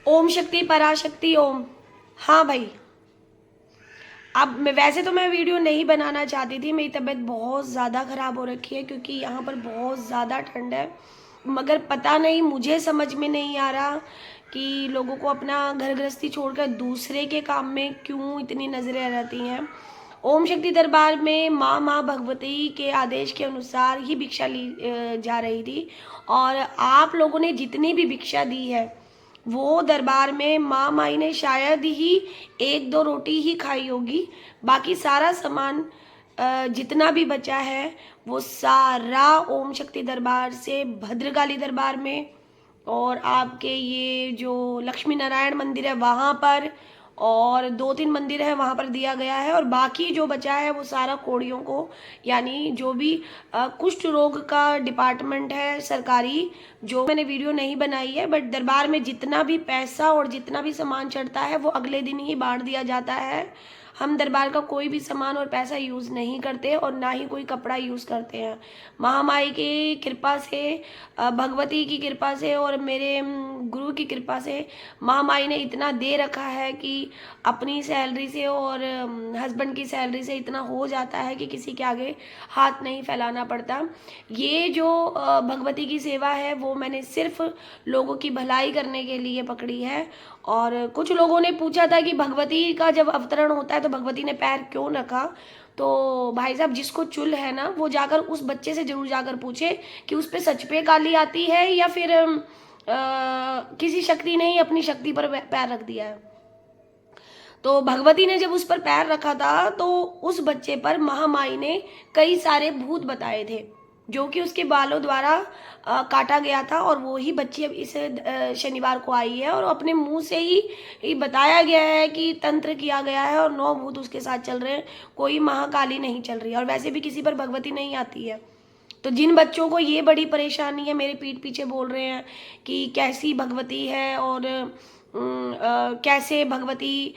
ओम शक्ति पराशक्ति ओम। हाँ भाई, अब मैं वीडियो नहीं बनाना चाहती थी। मेरी तबीयत बहुत ज़्यादा ख़राब हो रखी है क्योंकि यहाँ पर बहुत ज़्यादा ठंड है। मगर पता नहीं, मुझे समझ में नहीं आ रहा कि लोगों को अपना घर गृहस्थी छोड़कर दूसरे के काम में क्यों इतनी नज़रें रहती हैं। ओम शक्ति दरबार में माँ भगवती के आदेश के अनुसार ही भिक्षा ली जा रही थी। और आप लोगों ने जितनी भी भिक्षा दी है वो दरबार में माँ माई ने शायद ही एक दो रोटी ही खाई होगी। बाकी सारा सामान जितना भी बचा है वो सारा ओम शक्ति दरबार से भद्रकाली दरबार में, और आपके ये जो लक्ष्मी नारायण मंदिर है वहाँ पर, और 2-3 मंदिर है वहाँ पर दिया गया है। और बाकी जो बचा है वो सारा कोड़ियों को, यानी जो भी कुष्ठ रोग का डिपार्टमेंट है सरकारी, जो मैंने वीडियो नहीं बनाई है, बट दरबार में जितना भी पैसा और जितना भी सामान चढ़ता है वो अगले दिन ही बांट दिया जाता है। हम दरबार का कोई भी सामान और पैसा यूज़ नहीं करते और ना ही कोई कपड़ा यूज़ करते हैं। महामाई की कृपा से, भगवती की कृपा से और मेरे गुरु की कृपा से महामाई ने इतना दे रखा है कि अपनी सैलरी से और हस्बैंड की सैलरी से इतना हो जाता है कि किसी के आगे हाथ नहीं फैलाना पड़ता। ये जो भगवती की सेवा है वो मैंने सिर्फ लोगों की भलाई करने के लिए पकड़ी है। और कुछ लोगों ने पूछा था कि भगवती का जब अवतरण होता है तो भगवती ने पैर क्यों रखा। तो भाई साहब, जिसको चुल है ना वो जाकर उस बच्चे से जरूर जाकर पूछे कि उस पे सच पे काली आती है या फिर किसी शक्ति ने ही अपनी शक्ति पर पैर रख दिया है। तो भगवती ने जब उस पर पैर रखा था तो उस बच्चे पर महामाई ने कई सारे भूत बताए थे जो कि उसके बालों द्वारा काटा गया था। और वो ही बच्ची अब इस शनिवार को आई है और अपने मुंह से ही बताया गया है कि तंत्र किया गया है और 9 भूत उसके साथ चल रहे हैं, कोई महाकाली नहीं चल रही है। और वैसे भी किसी पर भगवती नहीं आती है। तो जिन बच्चों को ये बड़ी परेशानी है, मेरे पीठ पीछे बोल रहे हैं कि कैसी भगवती है और कैसे भगवती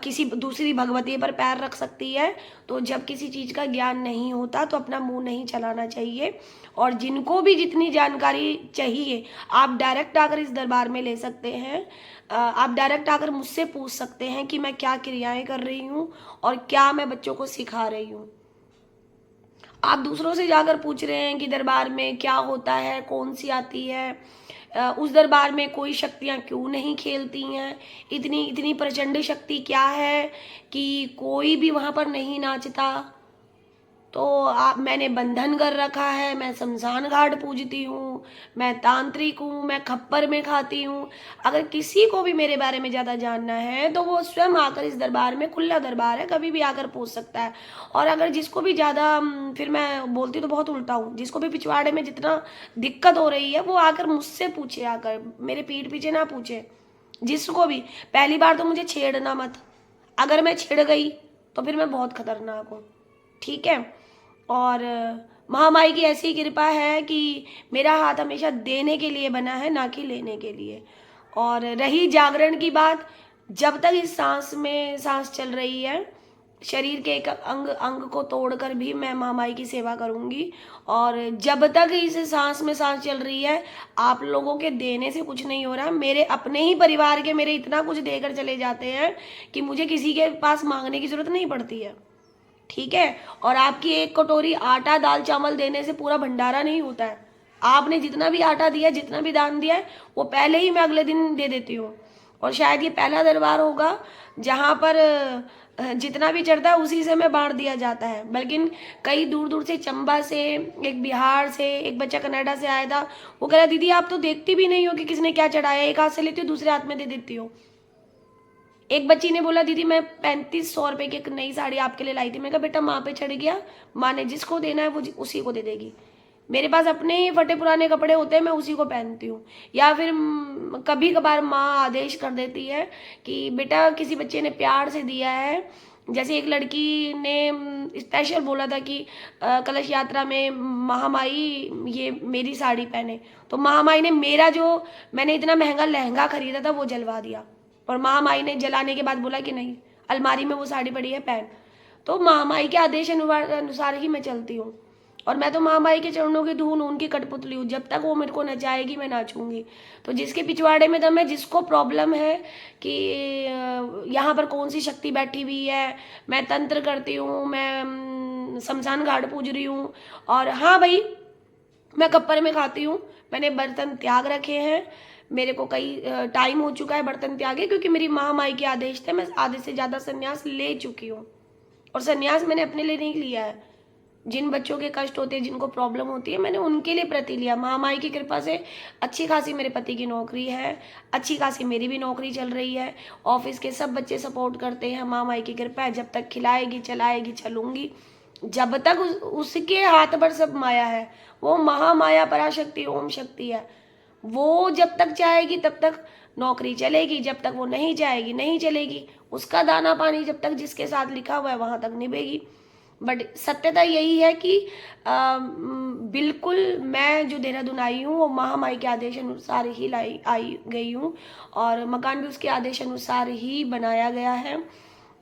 किसी दूसरी भगवती पर पैर रख सकती है, तो जब किसी चीज़ का ज्ञान नहीं होता तो अपना मुंह नहीं चलाना चाहिए। और जिनको भी जितनी जानकारी चाहिए आप डायरेक्ट आकर इस दरबार में ले सकते हैं। आप डायरेक्ट आकर मुझसे पूछ सकते हैं कि मैं क्या क्रियाएं कर रही हूँ और क्या मैं बच्चों को सिखा रही हूँ। आप दूसरों से जाकर पूछ रहे हैं कि दरबार में क्या होता है, कौन सी आती है, उस दरबार में कोई शक्तियाँ क्यों नहीं खेलती हैं, इतनी इतनी प्रचंड शक्ति क्या है कि कोई भी वहाँ पर नहीं नाचता। तो मैंने बंधन कर रखा है, मैं शमशान घाट पूजती हूँ, मैं तांत्रिक हूँ, मैं खप्पर में खाती हूँ। अगर किसी को भी मेरे बारे में ज़्यादा जानना है तो वो स्वयं आकर इस दरबार में, खुला दरबार है, कभी भी आकर पूछ सकता है। और अगर जिसको भी ज़्यादा, फिर मैं बोलती तो बहुत उल्टा हूँ, जिसको भी पिछवाड़े में जितना दिक्कत हो रही है वो आकर मुझसे पूछे, आकर मेरे पीठ पीछे ना पूछे। जिसको भी, पहली बार तो मुझे छेड़ना मत, अगर मैं छिड़ गई तो फिर मैं बहुत खतरनाक हूँ, ठीक है। और महामाई की ऐसी कृपा है कि मेरा हाथ हमेशा देने के लिए बना है, ना कि लेने के लिए। और रही जागरण की बात, जब तक इस सांस में सांस चल रही है, शरीर के एक अंग अंग को तोड़कर भी मैं महामाई की सेवा करूंगी। और जब तक इस सांस में सांस चल रही है, आप लोगों के देने से कुछ नहीं हो रहा। मेरे अपने ही परिवार के मेरे इतना कुछ देकर चले जाते हैं कि मुझे किसी के पास मांगने की जरूरत नहीं पड़ती है, ठीक है। और आपकी एक कटोरी आटा दाल चावल देने से पूरा भंडारा नहीं होता है। आपने जितना भी आटा दिया, जितना भी दान दिया है, वो पहले ही मैं अगले दिन दे देती हूँ। और शायद ये पहला दरबार होगा जहाँ पर जितना भी चढ़ता है उसी से मैं बांट दिया जाता है। बल्कि कई दूर दूर से, चंबा से, एक बिहार से, एक बच्चा कनाडा से आया था। वो कह रहा, दीदी आप तो देखती भी नहीं हो कि किसने क्या चढ़ाया, एक हाथ से लेती हो दूसरे हाथ में दे देती हो। एक बच्ची ने बोला, दीदी मैं 3500 रुपए की एक नई साड़ी आपके लिए लाई थी। मैं कहा बेटा माँ पे चढ़ गया, माँ ने जिसको देना है वो उसी को दे देगी। मेरे पास अपने ही फटे पुराने कपड़े होते हैं, मैं उसी को पहनती हूँ। या फिर कभी कभार माँ आदेश कर देती है कि बेटा किसी बच्चे ने प्यार से दिया है, जैसे एक लड़की ने स्पेशल बोला था कि कलश यात्रा में महामाई ये मेरी साड़ी पहने, तो महामाई ने मेरा जो मैंने इतना महंगा लहंगा खरीदा था वो जलवा दिया। और महामाई ने जलाने के बाद बोला कि नहीं, अलमारी में वो साड़ी पड़ी है, पहन। तो महामाई के आदेश अनुसार ही मैं चलती हूँ। और मैं तो महामाई के चरणों की धून, उनकी कठपुतली हूँ। जब तक वो मेरे को नचाएगी मैं नाचूंगी। तो जिसके पिछवाड़े में दम है, जिसको प्रॉब्लम है कि यहाँ पर कौन सी शक्ति बैठी हुई है, मैं तंत्र करती हूँ, मैं शमशान घाट पूज रही हूँ, और हाँ भाई मैं कप्पर में खाती हूँ, मैंने बर्तन त्याग रखे हैं, मेरे को कई टाइम हो चुका है बर्तन त्यागे, क्योंकि मेरी महामाई के आदेश थे। मैं आधे से ज़्यादा संन्यास ले चुकी हूँ, और संन्यास मैंने अपने लिए नहीं लिया है। जिन बच्चों के कष्ट होते हैं, जिनको प्रॉब्लम होती है, मैंने उनके लिए प्रति लिया। महामाई की कृपा से अच्छी खासी मेरे पति की नौकरी है, अच्छी खासी मेरी भी नौकरी चल रही है, ऑफिस के सब बच्चे सपोर्ट करते हैं। महामाई की कृपा है, जब तक खिलाएगी चलाएगी चलूंगी, जब तक उसके हाथ पर सब माया है। वो महामाया पराशक्ति ओम शक्ति है। वो जब तक चाहेगी तब तक नौकरी चलेगी, जब तक वो नहीं चाहेगी नहीं चलेगी। उसका दाना पानी जब तक जिसके साथ लिखा हुआ है वहां तक निभेगी। बट सत्यता यही है कि बिल्कुल मैं जो देहरादून आई हूँ वो महामाई के आदेश अनुसार ही आई गई हूँ, और मकान भी उसके आदेश अनुसार ही बनाया गया है।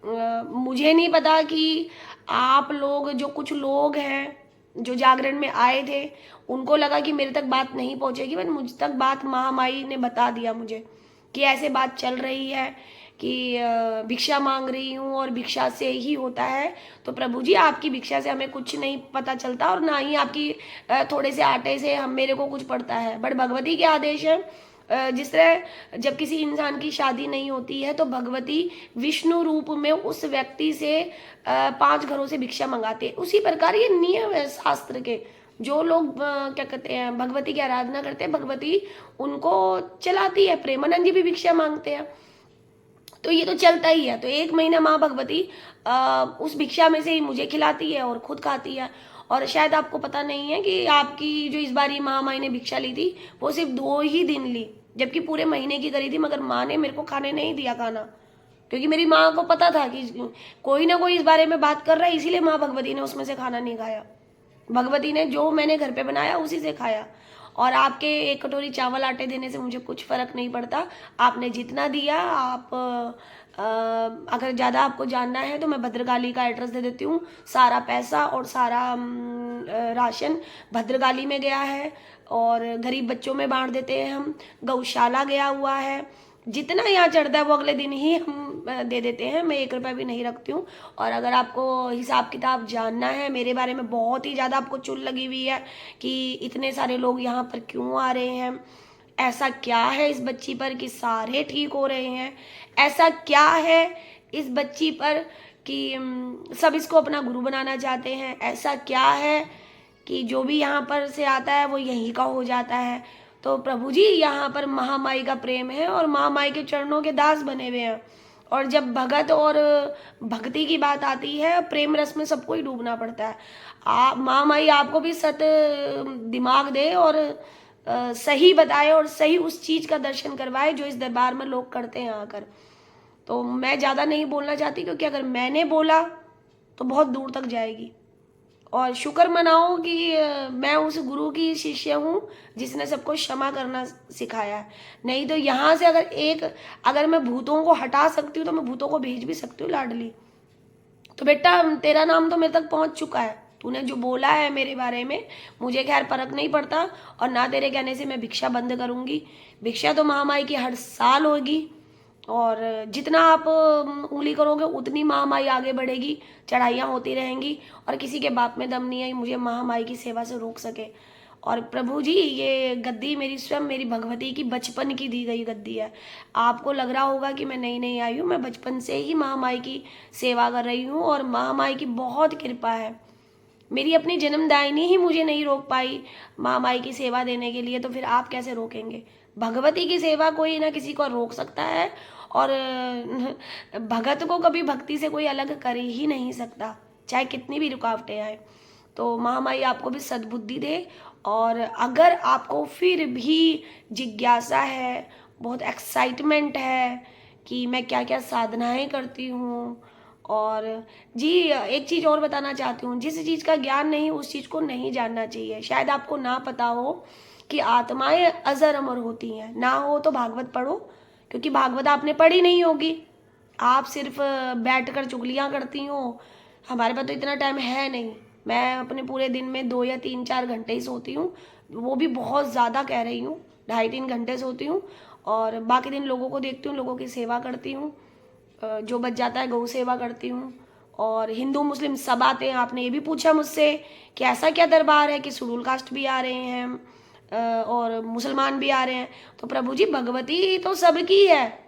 मुझे नहीं पता कि आप लोग, जो कुछ लोग हैं जो जागरण में आए थे, उनको लगा कि मेरे तक बात नहीं पहुंचेगी, बट मुझ तक बात महामाई ने बता दिया मुझे कि ऐसे बात चल रही है कि भिक्षा मांग रही हूँ और भिक्षा से ही होता है। तो प्रभु जी आपकी भिक्षा से हमें कुछ नहीं पता चलता, और ना ही आपकी थोड़े से आटे से हम मेरे को कुछ पड़ता है। बट भगवती के आदेश है। जिस तरह जब किसी इंसान की शादी नहीं होती है तो भगवती विष्णु रूप में उस व्यक्ति से 5 घरों से भिक्षा मंगाते हैं, उसी प्रकार ये नियम है शास्त्र के। जो लोग क्या कहते हैं भगवती की आराधना करते हैं, भगवती उनको चलाती है। प्रेमानंद जी भी भिक्षा मांगते हैं, तो ये तो चलता ही है। तो 1 महीना माँ भगवती उस भिक्षा में से ही मुझे खिलाती है और खुद खाती है। और शायद आपको पता नहीं है कि आपकी जो इस बार ये महामाई ने भिक्षा ली थी वो सिर्फ 2 ही दिन ली, जबकि पूरे महीने की करी थी। मगर माँ ने मेरे को खाने नहीं दिया खाना, क्योंकि मेरी माँ को पता था कि कोई ना कोई इस बारे में बात कर रहा है, इसीलिए माँ भगवती ने उसमें से खाना नहीं खाया। भगवती ने जो मैंने घर पे बनाया उसी से खाया। और आपके 1 कटोरी चावल आटे देने से मुझे कुछ फर्क नहीं पड़ता। आपने जितना दिया, आप अगर ज़्यादा आपको जानना है तो मैं भद्रकाली का एड्रेस दे देती हूँ। सारा पैसा और सारा राशन भद्रकाली में गया है, और गरीब बच्चों में बांट देते हैं हम। गौशाला गया हुआ है। जितना यहाँ चढ़ता है वो अगले दिन ही हम दे देते हैं। मैं 1 रुपया भी नहीं रखती हूँ। और अगर आपको हिसाब किताब जानना है मेरे बारे में, बहुत ही ज़्यादा आपको चुल लगी हुई है कि इतने सारे लोग यहाँ पर क्यों आ रहे हैं, ऐसा क्या है इस बच्ची पर कि सारे ठीक हो रहे हैं, ऐसा क्या है इस बच्ची पर कि सब इसको अपना गुरु बनाना चाहते हैं, ऐसा क्या है कि जो भी यहाँ पर से आता है वो यहीं का हो जाता है। तो प्रभु जी यहाँ पर महामाई का प्रेम है, और महामाई के चरणों के दास बने हुए हैं। और जब भगत और भक्ति की बात आती है, प्रेम रस में सबको ही डूबना पड़ता है। महामाई आपको भी सत दिमाग दे और सही बताए, और सही उस चीज़ का दर्शन करवाए जो इस दरबार में लोग करते हैं आकर। तो मैं ज़्यादा नहीं बोलना चाहती, क्योंकि अगर मैंने बोला तो बहुत दूर तक जाएगी। और शुक्र मनाओ कि मैं उस गुरु की शिष्य हूँ जिसने सबको क्षमा करना सिखाया है। नहीं तो यहाँ से अगर मैं भूतों को हटा सकती हूँ तो मैं भूतों को भेज भी सकती हूँ लाडली। तो बेटा तेरा नाम तो मेरे तक पहुँच चुका है, तूने जो बोला है मेरे बारे में मुझे खैर फर्क नहीं पड़ता। और ना तेरे कहने से मैं भिक्षा बंद करूँगी। भिक्षा तो महामाई की हर साल होगी, और जितना आप उंगली करोगे उतनी महामाई आगे बढ़ेगी, चढ़ाइयाँ होती रहेंगी। और किसी के बाप में दम नहीं है मुझे महामाई की सेवा से रोक सके। और प्रभु जी ये गद्दी मेरी स्वयं मेरी भगवती की बचपन की दी गई गद्दी है। आपको लग रहा होगा कि मैं नई नई आई हूँ, मैं बचपन से ही महामाई की सेवा कर रही हूँ, और महामाई की बहुत कृपा है। मेरी अपनी जन्मदायिनी ही मुझे नहीं रोक पाई महामाई की सेवा देने के लिए, तो फिर आप कैसे रोकेंगे। भगवती की सेवा कोई ना किसी को रोक सकता है, और भगत को कभी भक्ति से कोई अलग कर ही नहीं सकता, चाहे कितनी भी रुकावटें आए। तो महामाई आपको भी सद्बुद्धि दे। और अगर आपको फिर भी जिज्ञासा है, बहुत एक्साइटमेंट है कि मैं क्या क्या साधनाएं करती हूँ, और जी एक चीज़ और बताना चाहती हूँ, जिस चीज़ का ज्ञान नहीं उस चीज़ को नहीं जानना चाहिए। शायद आपको ना पता हो कि आत्माएं अजर अमर होती हैं, ना हो तो भागवत पढ़ो, क्योंकि भागवत आपने पढ़ी नहीं होगी। आप सिर्फ बैठकर चुगलियाँ करती हो, हमारे पास तो इतना टाइम है नहीं। मैं अपने पूरे दिन में 2 या 3-4 घंटे ही सोती हूँ, वो भी बहुत ज़्यादा कह रही हूँ, 2.5-3 घंटे सोती हूँ। और बाकी दिन लोगों को देखती हूँ, लोगों की सेवा करती हूँ, जो बच जाता है गौ सेवा करती हूँ। और हिंदू मुस्लिम सब आते हैं। आपने ये भी पूछा मुझसे कि ऐसा क्या दरबार है कि शेड्यूल कास्ट भी आ रहे हैं और मुसलमान भी आ रहे हैं। तो प्रभु जी भगवती तो सबकी है।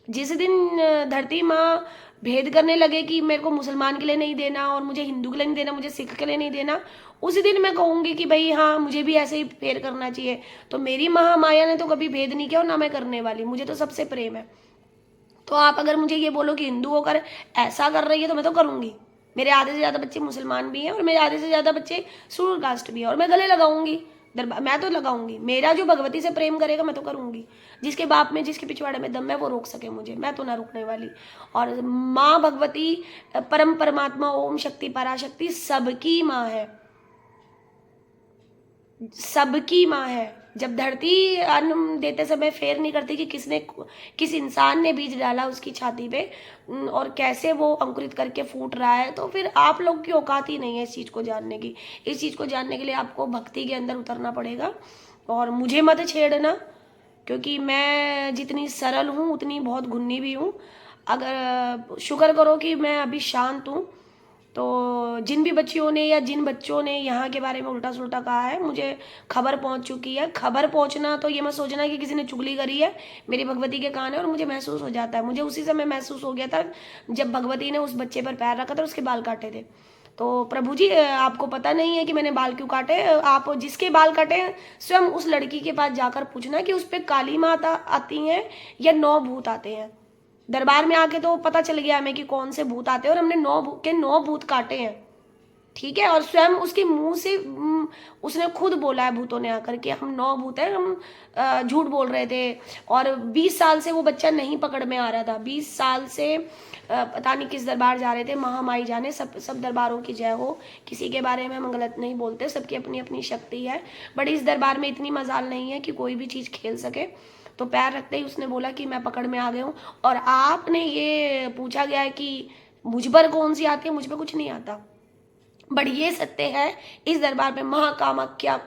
जिस दिन धरती माँ भेद करने लगे कि मेरे को मुसलमान के लिए नहीं देना और मुझे हिंदू के लिए नहीं देना, मुझे सिख के लिए नहीं देना, उसी दिन मैं कहूँगी कि भाई हाँ मुझे भी ऐसे ही फेर करना चाहिए। तो मेरी महामाया ने तो कभी भेद नहीं किया और ना मैं करने वाली, मुझे तो सबसे प्रेम है। तो आप अगर मुझे ये बोलो कि हिंदू होकर ऐसा कर रही है तो मैं तो करूँगी। मेरे आधे से ज़्यादा बच्चे मुसलमान भी हैं और मेरे आधे से ज़्यादा बच्चे शेड्यूल कास्ट भी हैं, और मैं गले लगाऊंगी दरबार, मैं तो लगाऊंगी। मेरा जो भगवती से प्रेम करेगा मैं तो करूँगी। जिसके बाप में जिसके पिछवाड़े में दम है वो रोक सके मुझे, मैं तो ना रुकने वाली। और माँ भगवती परम परमात्मा ओम शक्ति पराशक्ति सबकी माँ है, सबकी माँ है। जब धरती अन्न देते समय फेर नहीं करती कि किस इंसान ने बीज डाला उसकी छाती पे और कैसे वो अंकुरित करके फूट रहा है, तो फिर आप लोग की औकात ही नहीं है इस चीज़ को जानने की। इस चीज़ को जानने के लिए आपको भक्ति के अंदर उतरना पड़ेगा। और मुझे मत छेड़ना, क्योंकि मैं जितनी सरल हूँ उतनी बहुत गुन्नी भी हूँ। अगर शुक्र करो कि मैं अभी शांत हूँ। तो जिन भी बच्चियों ने या जिन बच्चों ने यहाँ के बारे में उल्टा सुल्टा कहा है, मुझे खबर पहुँच चुकी है। खबर पहुँचना तो ये मत सोचना कि किसी ने चुगली करी है, मेरी भगवती के कान है और मुझे महसूस हो जाता है। मुझे उसी समय महसूस हो गया था जब भगवती ने उस बच्चे पर पैर रखा था, उसके बाल काटे थे। तो प्रभु जी आपको पता नहीं है कि मैंने बाल क्यों काटे। आप जिसके बाल काटे स्वयं उस लड़की के पास जाकर पूछना कि उस पर काली माता आती हैं या 9 भूत आते हैं। दरबार में आके तो पता चल गया हमें कि कौन से भूत आते हैं, और हमने 9 भूत काटे हैं, ठीक है। और स्वयं उसके मुंह से उसने खुद बोला है भूतों ने आकर कि हम 9 भूत हैं, हम झूठ बोल रहे थे। और 20 साल से वो बच्चा नहीं पकड़ में आ रहा था। 20 साल से पता नहीं किस दरबार जा रहे थे, महामाई जाने। सब दरबारों की जय हो, किसी के बारे में हम गलत नहीं बोलते, सबकी अपनी अपनी शक्ति है। बट इस दरबार में इतनी मजाल नहीं है कि कोई भी चीज़ खेल सके। तो पैर रखते ही उसने बोला कि मैं पकड़ में आ गया हूँ। और आपने ये पूछा गया है कि मुझ पर कौन सी आती है, मुझ पर कुछ नहीं आता। बट ये सत्य है, इस दरबार में महाकामाख्या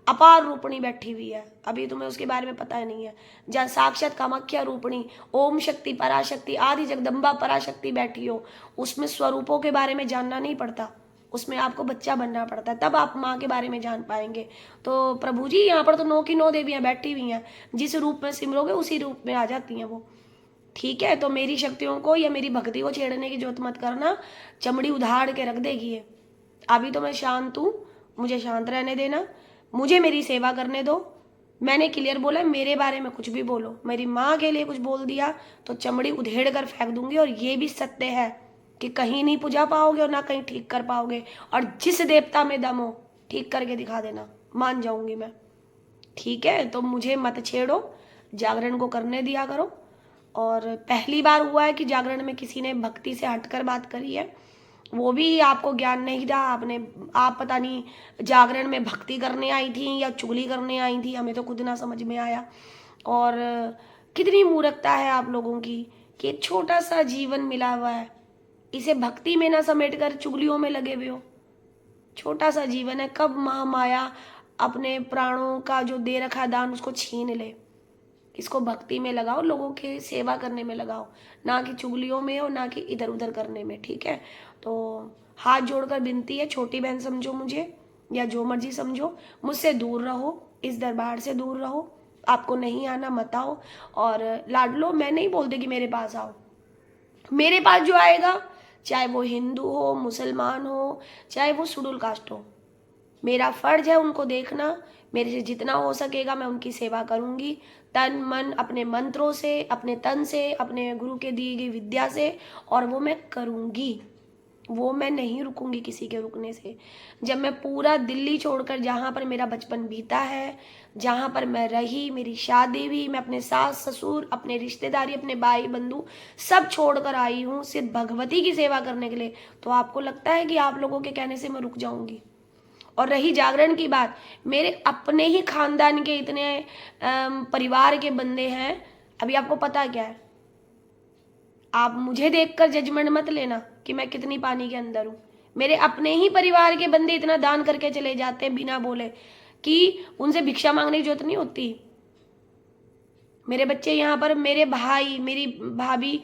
अपार रूपणी बैठी हुई है। अभी तुम्हें उसके बारे में पता ही नहीं है। जहाँ साक्षात कामाख्या रूपणी ओम शक्ति पराशक्ति आदि जगदम्बा पराशक्ति बैठी हो, उसमें स्वरूपों के बारे में जानना नहीं पड़ता, उसमें आपको बच्चा बनना पड़ता है, तब आप माँ के बारे में जान पाएंगे। तो प्रभु जी यहाँ पर तो 9 की 9 देवियाँ बैठी हुई हैं, जिस रूप में सिमरोगे उसी रूप में आ जाती हैं वो, ठीक है। तो मेरी शक्तियों को या मेरी भक्ति को छेड़ने की जरूरत मत करना, चमड़ी उधाड़ के रख देगी ये। अभी तो मैं शांत हूँ, मुझे शांत रहने देना, मुझे मेरी सेवा करने दो। मैंने क्लियर बोला, मेरे बारे में कुछ भी बोलो, मेरी माँ के लिए कुछ बोल दिया तो चमड़ी उधेड़ कर फेंक दूंगी। और ये भी सत्य है कि कहीं नहीं पूजा पाओगे और ना कहीं ठीक कर पाओगे। और जिस देवता में दम हो ठीक करके दिखा देना, मान जाऊंगी मैं, ठीक है। तो मुझे मत छेड़ो, जागरण को करने दिया करो। और पहली बार हुआ है कि जागरण में किसी ने भक्ति से हटकर बात करी है, वो भी आपको ज्ञान नहीं था। आप पता नहीं जागरण में भक्ति करने आई थी या चुगली करने आई थी, हमें तो खुद ना समझ में आया। और कितनी मूर्खता है आप लोगों की कि एक छोटा सा जीवन मिला हुआ है, इसे भक्ति में ना समेट कर चुगलियों में लगे हुए हो। छोटा सा जीवन है, कब महामाया अपने प्राणों का जो दे रखा दान उसको छीन ले। इसको भक्ति में लगाओ, लोगों की सेवा करने में लगाओ, ना कि चुगलियों में और ना कि इधर उधर करने में, ठीक है। तो हाथ जोड़कर विनती है, छोटी बहन समझो मुझे या जो मर्जी समझो, मुझसे दूर रहो, इस दरबार से दूर रहो। आपको नहीं आना मत आओ। और लाडलो मैं नहीं बोलती कि मेरे पास आओ, मेरे पास जो आएगा चाहे वो हिंदू हो, मुसलमान हो, चाहे वो शेड्यूल कास्ट हो, मेरा फर्ज है उनको देखना। मेरे से जितना हो सकेगा मैं उनकी सेवा करूंगी, तन मन, अपने मंत्रों से, अपने तन से, अपने गुरु के दी गई विद्या से। और वो मैं करूंगी, वो मैं नहीं रुकूंगी किसी के रुकने से। जब मैं पूरा दिल्ली छोड़कर, जहाँ पर मेरा बचपन बीता है, जहाँ पर मैं रही, मेरी शादी भी, मैं अपने सास ससुर, अपने रिश्तेदारी, अपने भाई बंधु सब छोड़कर आई हूँ सिर्फ भगवती की सेवा करने के लिए, तो आपको लगता है कि आप लोगों के कहने से मैं रुक जाऊंगी? और रही जागरण की बात, मेरे अपने ही खानदान के इतने परिवार के बंदे हैं। अभी आपको पता क्या है, आप मुझे देखकर जजमेंट मत लेना कि मैं कितनी पानी के अंदर हूँ। मेरे अपने ही परिवार के बंदे इतना दान करके चले जाते हैं बिना बोले कि उनसे भिक्षा मांगने की जरूरत नहीं होती। मेरे बच्चे यहाँ पर, मेरे भाई, मेरी भाभी,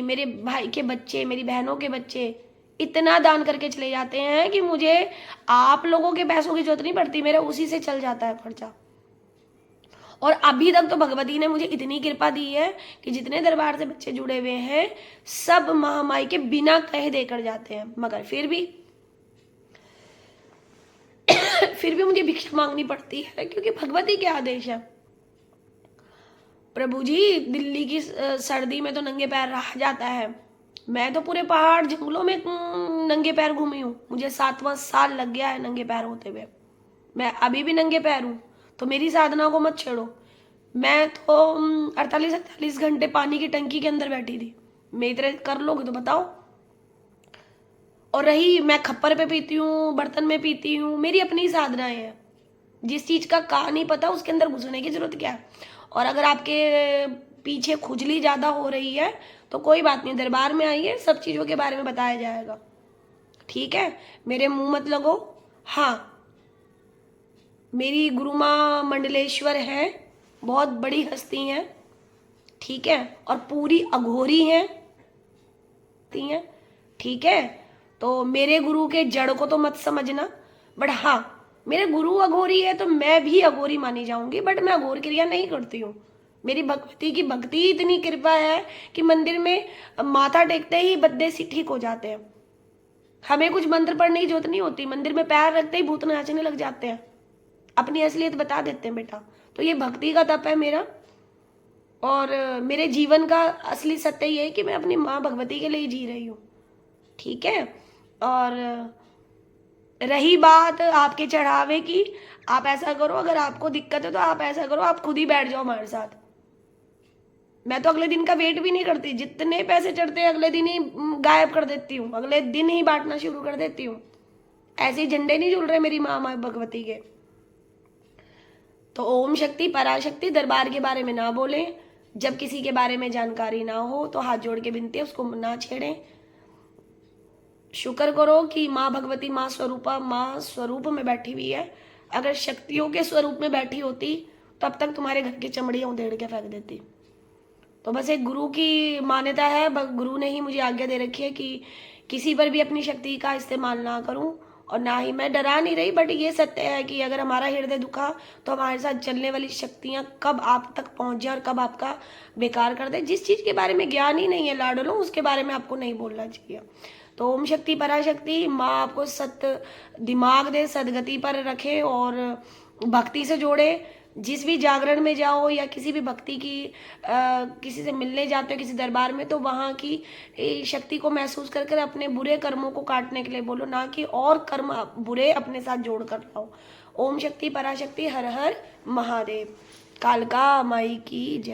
मेरे भाई के बच्चे, मेरी बहनों के बच्चे इतना दान करके चले जाते हैं कि मुझे आप लोगों के पैसों की जरूरत नहीं पड़ती, मेरा उसी से चल जाता है खर्चा। और अभी तक तो भगवती ने मुझे इतनी कृपा दी है कि जितने दरबार से बच्चे जुड़े हुए हैं सब महामाई के बिना कहे देकर जाते हैं, मगर फिर भी मुझे भिक्षा मांगनी पड़ती है क्योंकि भगवती के आदेश है। प्रभु जी, दिल्ली की सर्दी में तो नंगे पैर रहा जाता है, मैं तो पूरे पहाड़ जंगलों में नंगे पैर घूमी हूँ, मुझे 7वां साल लग गया है नंगे पैर होते हुए, मैं अभी भी नंगे पैर हूँ। तो मेरी साधना को मत छेड़ो। मैं तो 48 घंटे पानी की टंकी के अंदर बैठी थी, मेरी तरह कर लोगे तो बताओ। और रही, मैं खप्पर पे पीती हूँ, बर्तन में पीती हूँ, मेरी अपनी साधनाएं हैं। जिस चीज का का नहीं पता उसके अंदर घुसने की जरूरत क्या है। और अगर आपके पीछे खुजली ज्यादा हो रही है तो कोई बात नहीं, दरबार में आइए, सब चीजों के बारे में बताया जाएगा, ठीक है। मेरे मुंह मत लगो। हाँ, मेरी गुरु माँ मंडलेश्वर है, बहुत बड़ी हस्ती हैं, ठीक है, और पूरी अघोरी हैं, ठीक है। तो मेरे गुरु के जड़ को तो मत समझना, बट हाँ, मेरे गुरु अघोरी है तो मैं भी अघोरी मानी जाऊंगी, बट मैं अघोर क्रिया नहीं करती हूँ। मेरी भगवती की भक्ति इतनी कृपा है कि मंदिर में माथा टेकते ही बद्दे सी ठीक हो जाते हैं। हमें कुछ मंत्र पढ़ने की जरूरत नहीं होती, मंदिर में पैर रखते ही भूत नाचने लग जाते हैं, अपनी असलियत बता देते हैं बेटा। तो ये भक्ति का तप है मेरा, और मेरे जीवन का असली सत्य ये है कि मैं अपनी माँ भगवती के लिए जी रही हूँ, ठीक है। और रही बात आपके चढ़ावे की, आप ऐसा करो, अगर आपको दिक्कत है तो आप ऐसा करो, आप खुद ही बैठ जाओ हमारे साथ। मैं तो अगले दिन का वेट भी नहीं करती, जितने पैसे चढ़ते हैं अगले दिन ही गायब कर देती हूँ, अगले दिन ही बांटना शुरू कर देती हूँ। ऐसे झंडे नहीं झूल रहे मेरी माँ भगवती के। तो ओम शक्ति पराशक्ति दरबार के बारे में ना बोलें, जब किसी के बारे में जानकारी ना हो तो हाथ जोड़ के विनती है उसको ना छेड़ें। शुक्र करो कि माँ भगवती माँ स्वरूप में बैठी हुई है। अगर शक्तियों के स्वरूप में बैठी होती तो अब तक तुम्हारे घर की चमड़ियां उधेड़ के फेंक देती। तो बस एक गुरु की मान्यता है, गुरु ने ही मुझे आज्ञा दे रखी है कि किसी पर भी अपनी शक्ति का इस्तेमाल ना करूं, और ना ही मैं डरा नहीं रही, बट ये सत्य है कि अगर हमारा हृदय दुखा तो हमारे साथ चलने वाली शक्तियां कब आप तक पहुंच जाए और कब आपका बेकार कर दे। जिस चीज के बारे में ज्ञान ही नहीं है लाडलो, उसके बारे में आपको नहीं बोलना चाहिए। तो ओम शक्ति पराशक्ति माँ आपको दिमाग दे, सदगति पर रखे और भक्ति से जोड़े। जिस भी जागरण में जाओ या किसी भी भक्ति की किसी से मिलने जाते हो किसी दरबार में, तो वहाँ की शक्ति को महसूस कर अपने बुरे कर्मों को काटने के लिए बोलो, ना कि और कर्म बुरे अपने साथ जोड़ कर लाओ। ओम शक्ति पराशक्ति, हर हर महादेव। कालका माई की जय।